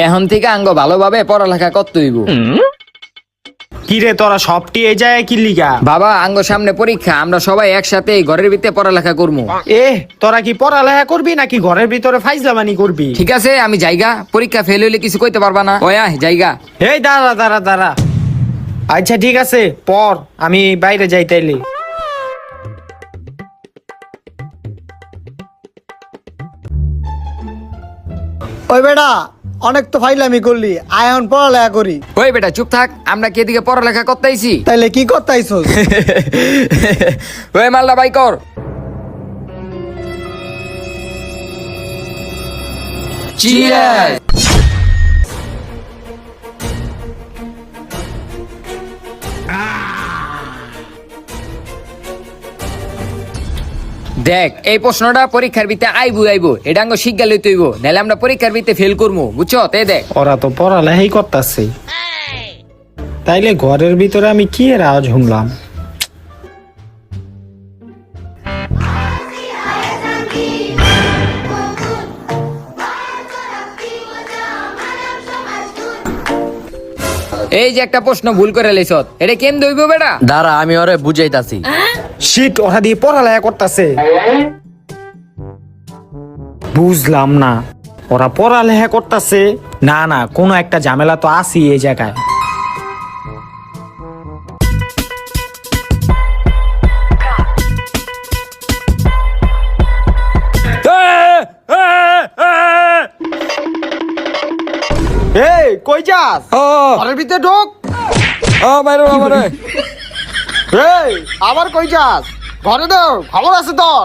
এখন থেকে আঙ্গ ভালোভাবে পড়ালেখা করতে হইব। কি রে তোরা সবটি এই যায় কি লিগা? বাবা আঙ্গ সামনে পরীক্ষা, আমরা সবাই একসাথে এই ঘরের ভিতরে পড়ালেখা করবো। তোরা কি পড়ালেখা করবি নাকি ঘরের ভিতরে ফাইজলামানি করবি? ঠিক আছে আমি জায়গা, পরীক্ষা ফেল হইলে কিছু কইতে পারবা না। ওয়া জায়গা। এই দাঁড়া দাঁড়া দাঁড়া। আচ্ছা ঠিক আছে পর, আমি বাইরে যাই তাইলে। ওই বেটা অনেক তো ফাইলামি করলি, আয় এখন পড়ালেখা করি। ওই বেটা চুপ থাক, আমরা কি এদিকে পড়ালেখা করতে আইছি? তাইলে কি করতে আইছস? ওই মালদা বাই কর। Cheers! দেখ এই প্রশ্নটা পরীক্ষার ভিতরে আইবো এটা আঙ্গ শিক্ষা লইতে হইব, নাহলে আমরা পরীক্ষার ভিতরে ফেল করবো, বুঝছো? তাই দেখ ওরা তো পড়ালেখাই করতেছে, তাইলে ঘরের ভিতরে আমি কি এর আওয়াজ শুনলাম? এই যে একটা প্রশ্ন ভুল করে লেছত, এটা কেম দইব বেটা? দাঁড়া আমি ওরে বুঝাইতাছি। শীত ওরা দিয়ে পড়ালেখা করতেছে, বুঝলাম না ওরা পড়ালেখা করতেছে না না কোনো একটা ঝামেলা তো আছি এই জায়গায়। এই কই যাস? ঘরের ভিতরে ঢোক। এই আবার কই যাস? ঘরে দাও, খবর আছে তোর।